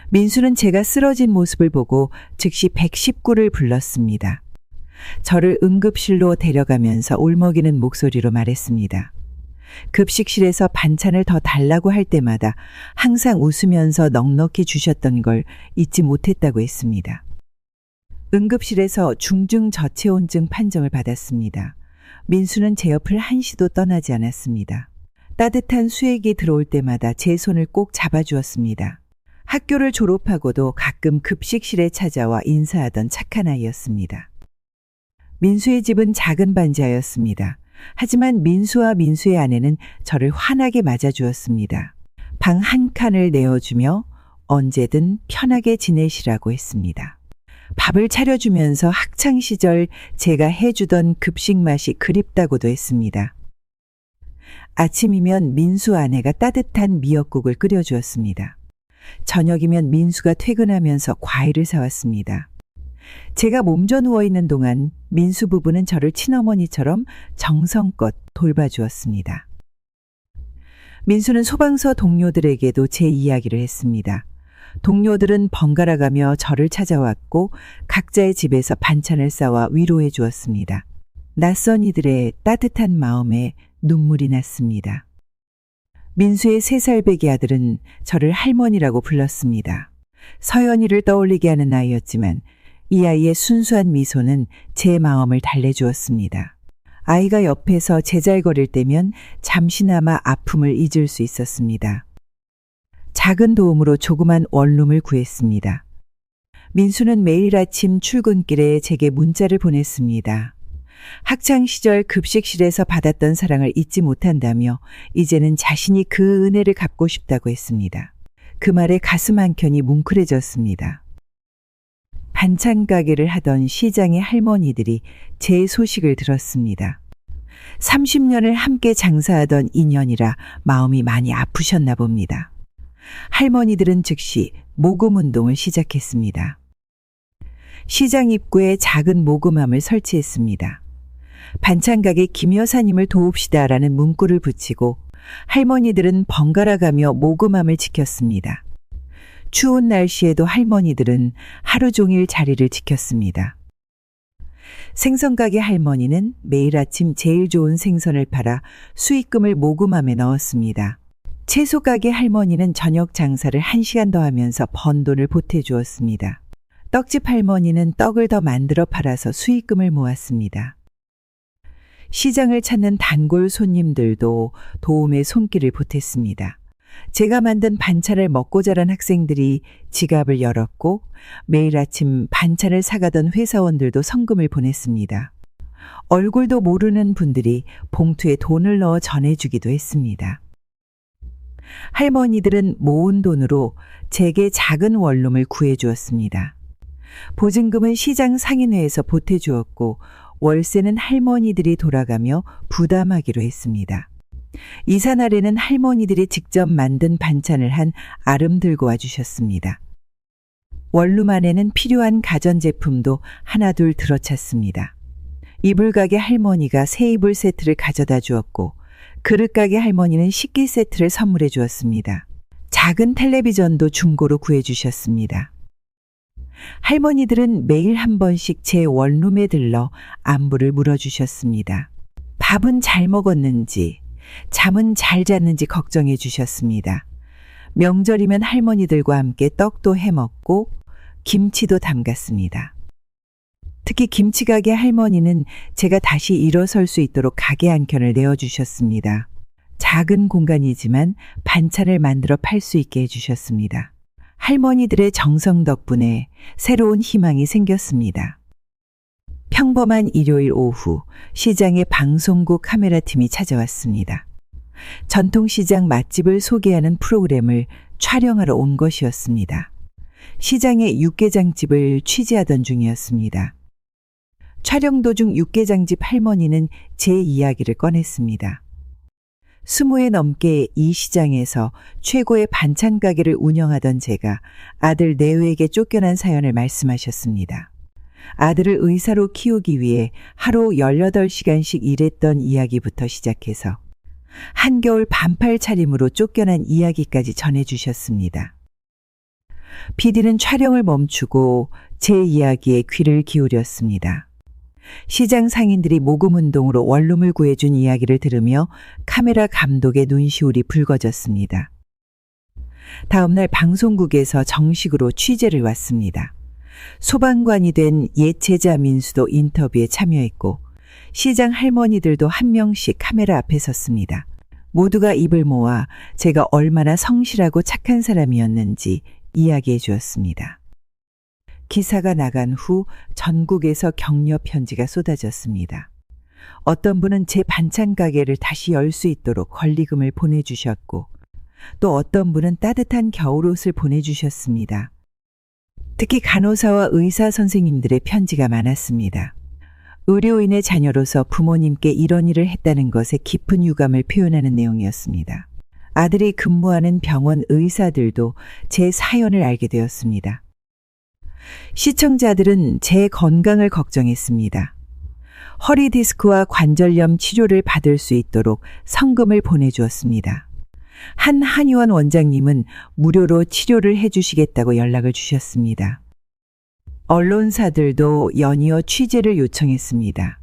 [SPEAKER 4] 민수는 제가 쓰러진 모습을 보고 즉시 119를 불렀습니다. 저를 응급실로 데려가면서 울먹이는 목소리로 말했습니다. 급식실에서 반찬을 더 달라고 할 때마다 항상 웃으면서 넉넉히 주셨던 걸 잊지 못했다고 했습니다. 응급실에서 중증저체온증 판정을 받았습니다. 민수는 제 옆을 한시도 떠나지 않았습니다. 따뜻한 수액이 들어올 때마다 제 손을 꼭 잡아주었습니다. 학교를 졸업하고도 가끔 급식실에 찾아와 인사하던 착한 아이였습니다. 민수의 집은 작은 반지하였습니다. 하지만 민수와 민수의 아내는 저를 환하게 맞아주었습니다. 방 한 칸을 내어주며 언제든 편하게 지내시라고 했습니다. 밥을 차려주면서 학창시절 제가 해주던 급식 맛이 그립다고도 했습니다. 아침이면 민수 아내가 따뜻한 미역국을 끓여주었습니다. 저녁이면 민수가 퇴근하면서 과일을 사왔습니다. 제가 몸져 누워있는 동안 민수 부부는 저를 친어머니처럼 정성껏 돌봐주었습니다. 민수는 소방서 동료들에게도 제 이야기를 했습니다. 동료들은 번갈아가며 저를 찾아왔고 각자의 집에서 반찬을 싸와 위로해 주었습니다. 낯선 이들의 따뜻한 마음에 눈물이 났습니다. 민수의 3살배기 아들은 저를 할머니라고 불렀습니다. 서연이를 떠올리게 하는 아이였지만 이 아이의 순수한 미소는 제 마음을 달래주었습니다. 아이가 옆에서 제잘거릴 때면 잠시나마 아픔을 잊을 수 있었습니다. 작은 도움으로 조그만 원룸을 구했습니다. 민수는 매일 아침 출근길에 제게 문자를 보냈습니다. 학창시절 급식실에서 받았던 사랑을 잊지 못한다며 이제는 자신이 그 은혜를 갚고 싶다고 했습니다. 그 말에 가슴 한켠이 뭉클해졌습니다. 반찬 가게를 하던 시장의 할머니들이 제 소식을 들었습니다. 30년을 함께 장사하던 인연이라 마음이 많이 아프셨나 봅니다. 할머니들은 즉시 모금 운동을 시작했습니다. 시장 입구에 작은 모금함을 설치했습니다. 반찬가게 김 여사님을 도웁시다라는 문구를 붙이고 할머니들은 번갈아 가며 모금함을 지켰습니다. 추운 날씨에도 할머니들은 하루 종일 자리를 지켰습니다. 생선가게 할머니는 매일 아침 제일 좋은 생선을 팔아 수익금을 모금함에 넣었습니다. 채소가게 할머니는 저녁 장사를 1시간 더 하면서 번 돈을 보태주었습니다. 떡집 할머니는 떡을 더 만들어 팔아서 수익금을 모았습니다. 시장을 찾는 단골 손님들도 도움의 손길을 보탰습니다. 제가 만든 반찬을 먹고 자란 학생들이 지갑을 열었고 매일 아침 반찬을 사가던 회사원들도 성금을 보냈습니다. 얼굴도 모르는 분들이 봉투에 돈을 넣어 전해주기도 했습니다. 할머니들은 모은 돈으로 제게 작은 원룸을 구해주었습니다. 보증금은 시장 상인회에서 보태주었고 월세는 할머니들이 돌아가며 부담하기로 했습니다. 이사 날에는 할머니들이 직접 만든 반찬을 한 아름 들고 와주셨습니다. 원룸 안에는 필요한 가전제품도 하나둘 들어찼습니다. 이불가게 할머니가 새 이불 세트를 가져다 주었고 그릇가게 할머니는 식기 세트를 선물해 주었습니다. 작은 텔레비전도 중고로 구해주셨습니다. 할머니들은 매일 한 번씩 제 원룸에 들러 안부를 물어주셨습니다. 밥은 잘 먹었는지, 잠은 잘 잤는지 걱정해 주셨습니다. 명절이면 할머니들과 함께 떡도 해먹고 김치도 담갔습니다. 특히 김치가게 할머니는 제가 다시 일어설 수 있도록 가게 한 켠을 내어주셨습니다. 작은 공간이지만 반찬을 만들어 팔 수 있게 해주셨습니다. 할머니들의 정성 덕분에 새로운 희망이 생겼습니다. 평범한 일요일 오후 시장의 방송국 카메라팀이 찾아왔습니다. 전통시장 맛집을 소개하는 프로그램을 촬영하러 온 것이었습니다. 시장의 육개장집을 취재하던 중이었습니다. 촬영 도중 육개장집 할머니는 제 이야기를 꺼냈습니다. 20회 넘게 이 시장에서 최고의 반찬 가게를 운영하던 제가 아들 내외에게 쫓겨난 사연을 말씀하셨습니다. 아들을 의사로 키우기 위해 하루 18시간씩 일했던 이야기부터 시작해서 한겨울 반팔 차림으로 쫓겨난 이야기까지 전해주셨습니다. PD는 촬영을 멈추고 제 이야기에 귀를 기울였습니다. 시장 상인들이 모금운동으로 원룸을 구해준 이야기를 들으며 카메라 감독의 눈시울이 붉어졌습니다. 다음 날 방송국에서 정식으로 취재를 왔습니다. 소방관이 된 예체자 민수도 인터뷰에 참여했고 시장 할머니들도 한 명씩 카메라 앞에 섰습니다. 모두가 입을 모아 제가 얼마나 성실하고 착한 사람이었는지 이야기해 주었습니다. 기사가 나간 후 전국에서 격려 편지가 쏟아졌습니다. 어떤 분은 제 반찬 가게를 다시 열 수 있도록 권리금을 보내주셨고 또 어떤 분은 따뜻한 겨울옷을 보내주셨습니다. 특히 간호사와 의사 선생님들의 편지가 많았습니다. 의료인의 자녀로서 부모님께 이런 일을 했다는 것에 깊은 유감을 표현하는 내용이었습니다. 아들이 근무하는 병원 의사들도 제 사연을 알게 되었습니다. 시청자들은 제 건강을 걱정했습니다. 허리 디스크와 관절염 치료를 받을 수 있도록 성금을 보내주었습니다. 한 한의원 원장님은 무료로 치료를 해주시겠다고 연락을 주셨습니다. 언론사들도 연이어 취재를 요청했습니다.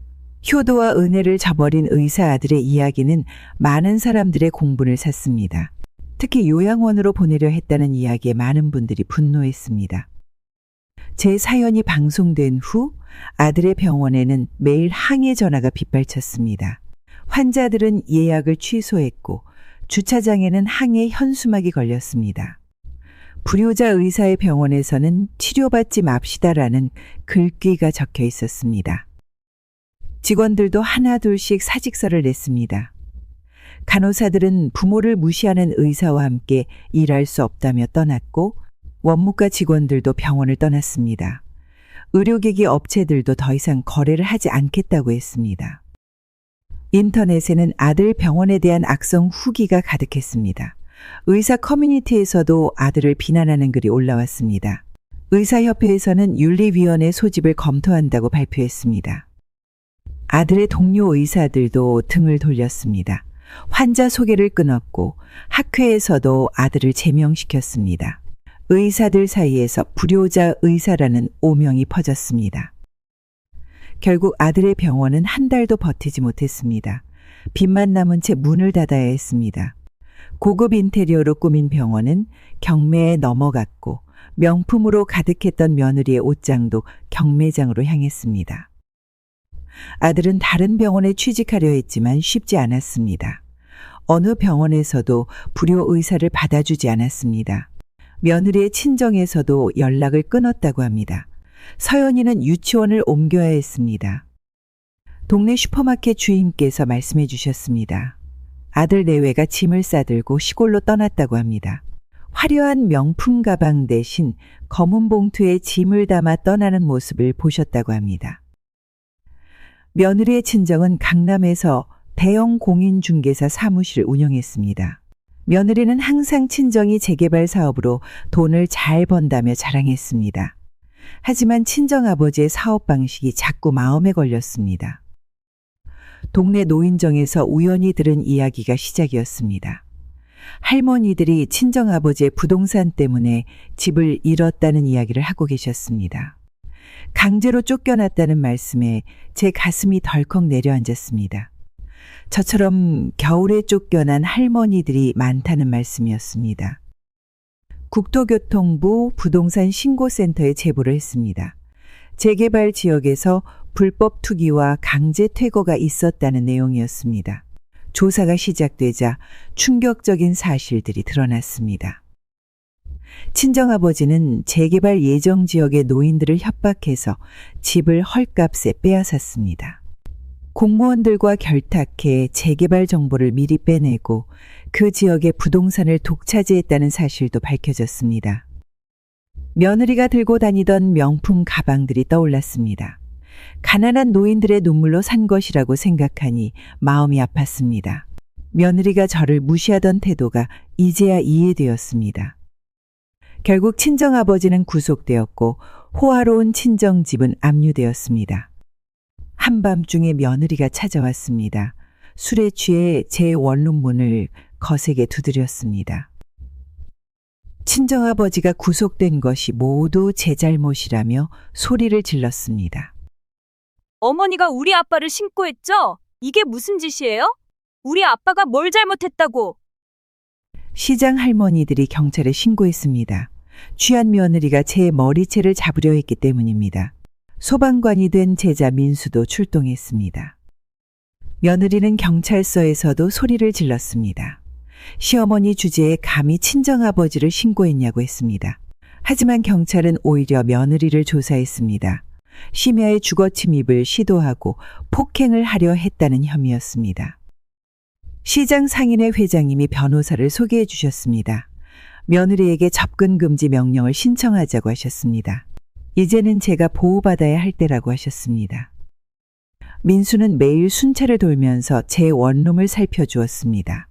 [SPEAKER 4] 효도와 은혜를 저버린 의사 아들의 이야기는 많은 사람들의 공분을 샀습니다. 특히 요양원으로 보내려 했다는 이야기에 많은 분들이 분노했습니다. 제 사연이 방송된 후 아들의 병원에는 매일 항해 전화가 빗발쳤습니다. 환자들은 예약을 취소했고 주차장에는 항해 현수막이 걸렸습니다. 불효자 의사의 병원에서는 치료받지 맙시다라는 글귀가 적혀 있었습니다. 직원들도 하나둘씩 사직서를 냈습니다. 간호사들은 부모를 무시하는 의사와 함께 일할 수 없다며 떠났고 원무과 직원들도 병원을 떠났습니다. 의료기기 업체들도 더 이상 거래를 하지 않겠다고 했습니다. 인터넷에는 아들 병원에 대한 악성 후기가 가득했습니다. 의사 커뮤니티에서도 아들을 비난하는 글이 올라왔습니다. 의사협회에서는 윤리위원회 소집을 검토한다고 발표했습니다. 아들의 동료 의사들도 등을 돌렸습니다. 환자 소개를 끊었고 학회에서도 아들을 제명시켰습니다. 의사들 사이에서 불효자 의사라는 오명이 퍼졌습니다. 결국 아들의 병원은 한 달도 버티지 못했습니다. 빚만 남은 채 문을 닫아야 했습니다. 고급 인테리어로 꾸민 병원은 경매에 넘어갔고 명품으로 가득했던 며느리의 옷장도 경매장으로 향했습니다. 아들은 다른 병원에 취직하려 했지만 쉽지 않았습니다. 어느 병원에서도 불효 의사를 받아주지 않았습니다. 며느리의 친정에서도 연락을 끊었다고 합니다. 서연이는 유치원을 옮겨야 했습니다. 동네 슈퍼마켓 주인께서 말씀해 주셨습니다. 아들 내외가 짐을 싸들고 시골로 떠났다고 합니다. 화려한 명품 가방 대신 검은 봉투에 짐을 담아 떠나는 모습을 보셨다고 합니다. 며느리의 친정은 강남에서 대형 공인중개사 사무실을 운영했습니다. 며느리는 항상 친정이 재개발 사업으로 돈을 잘 번다며 자랑했습니다. 하지만 친정아버지의 사업 방식이 자꾸 마음에 걸렸습니다. 동네 노인정에서 우연히 들은 이야기가 시작이었습니다. 할머니들이 친정아버지의 부동산 때문에 집을 잃었다는 이야기를 하고 계셨습니다. 강제로 쫓겨났다는 말씀에 제 가슴이 덜컥 내려앉았습니다. 저처럼 겨울에 쫓겨난 할머니들이 많다는 말씀이었습니다. 국토교통부 부동산 신고센터에 제보를 했습니다. 재개발 지역에서 불법 투기와 강제 퇴거가 있었다는 내용이었습니다. 조사가 시작되자 충격적인 사실들이 드러났습니다. 친정아버지는 재개발 예정 지역의 노인들을 협박해서 집을 헐값에 빼앗았습니다. 공무원들과 결탁해 재개발 정보를 미리 빼내고 그 지역의 부동산을 독차지했다는 사실도 밝혀졌습니다. 며느리가 들고 다니던 명품 가방들이 떠올랐습니다. 가난한 노인들의 눈물로 산 것이라고 생각하니 마음이 아팠습니다. 며느리가 저를 무시하던 태도가 이제야 이해되었습니다. 결국 친정아버지는 구속되었고 호화로운 친정집은 압류되었습니다. 한밤중에 며느리가 찾아왔습니다. 술에 취해 제 원룸문을 거세게 두드렸습니다. 친정아버지가 구속된 것이 모두 제 잘못이라며 소리를 질렀습니다.
[SPEAKER 3] 어머니가 우리 아빠를 신고했죠? 이게 무슨 짓이에요? 우리 아빠가 뭘 잘못했다고?
[SPEAKER 4] 시장 할머니들이 경찰에 신고했습니다. 취한 며느리가 제 머리채를 잡으려 했기 때문입니다. 소방관이 된 제자 민수도 출동했습니다. 며느리는 경찰서에서도 소리를 질렀습니다. 시어머니 주제에 감히 친정아버지를 신고했냐고 했습니다. 하지만 경찰은 오히려 며느리를 조사했습니다. 심야에 주거침입을 시도하고 폭행을 하려 했다는 혐의였습니다. 시장 상인회 회장님이 변호사를 소개해 주셨습니다. 며느리에게 접근 금지 명령을 신청하자고 하셨습니다. 이제는 제가 보호받아야 할 때라고 하셨습니다. 민수는 매일 순찰을 돌면서 제 원룸을 살펴주었습니다.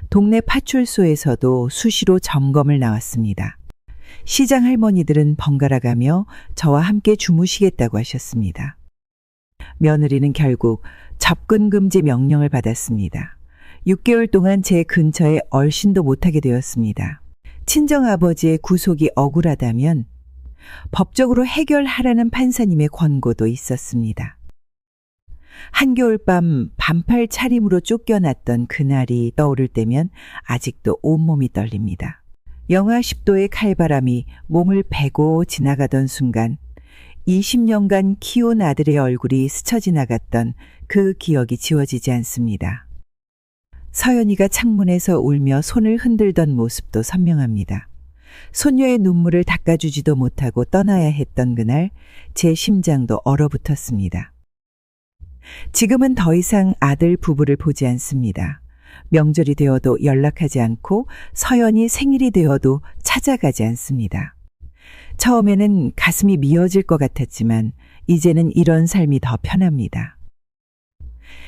[SPEAKER 4] 동네 파출소에서도 수시로 점검을 나왔습니다. 시장 할머니들은 번갈아가며 저와 함께 주무시겠다고 하셨습니다. 며느리는 결국 접근 금지 명령을 받았습니다. 6개월 동안 제 근처에 얼씬도 못하게 되었습니다. 친정아버지의 구속이 억울하다면 법적으로 해결하라는 판사님의 권고도 있었습니다. 한겨울밤 반팔 차림으로 쫓겨났던 그날이 떠오를 때면 아직도 온몸이 떨립니다. 영하 10도의 칼바람이 몸을 베고 지나가던 순간 20년간 키운 아들의 얼굴이 스쳐 지나갔던 그 기억이 지워지지 않습니다. 서연이가 창문에서 울며 손을 흔들던 모습도 선명합니다. 손녀의 눈물을 닦아주지도 못하고 떠나야 했던 그날 제 심장도 얼어붙었습니다. 지금은 더 이상 아들 부부를 보지 않습니다. 명절이 되어도 연락하지 않고 서연이 생일이 되어도 찾아가지 않습니다. 처음에는 가슴이 미어질 것 같았지만 이제는 이런 삶이 더 편합니다.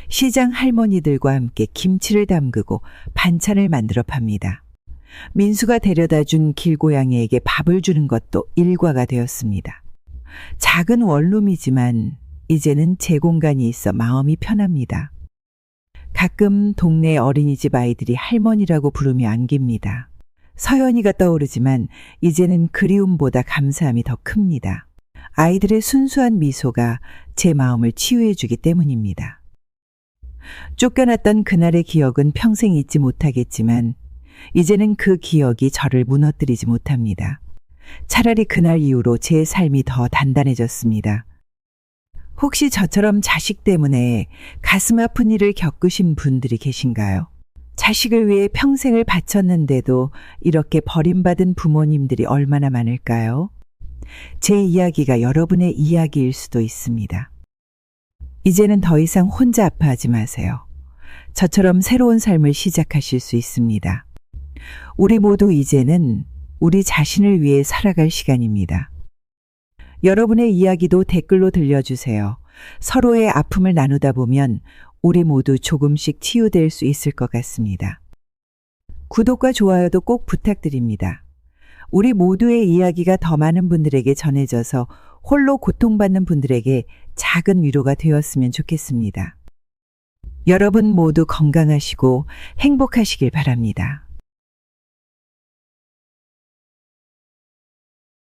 [SPEAKER 4] 시장 할머니들과 함께 김치를 담그고 반찬을 만들어 팝니다. 민수가 데려다 준 길고양이에게 밥을 주는 것도 일과가 되었습니다. 작은 원룸이지만 이제는 제 공간이 있어 마음이 편합니다. 가끔 동네 어린이집 아이들이 할머니라고 부르며 안깁니다. 서연이가 떠오르지만 이제는 그리움보다 감사함이 더 큽니다. 아이들의 순수한 미소가 제 마음을 치유해주기 때문입니다. 쫓겨났던 그날의 기억은 평생 잊지 못하겠지만 이제는 그 기억이 저를 무너뜨리지 못합니다. 차라리 그날 이후로 제 삶이 더 단단해졌습니다. 혹시 저처럼 자식 때문에 가슴 아픈 일을 겪으신 분들이 계신가요? 자식을 위해 평생을 바쳤는데도 이렇게 버림받은 부모님들이 얼마나 많을까요? 제 이야기가 여러분의 이야기일 수도 있습니다. 이제는 더 이상 혼자 아파하지 마세요. 저처럼 새로운 삶을 시작하실 수 있습니다. 우리 모두 이제는 우리 자신을 위해 살아갈 시간입니다. 여러분의 이야기도 댓글로 들려주세요. 서로의 아픔을 나누다 보면 우리 모두 조금씩 치유될 수 있을 것 같습니다. 구독과 좋아요도 꼭 부탁드립니다. 우리 모두의 이야기가 더 많은 분들에게 전해져서 홀로 고통받는 분들에게 작은 위로가 되었으면 좋겠습니다. 여러분 모두 건강하시고 행복하시길 바랍니다.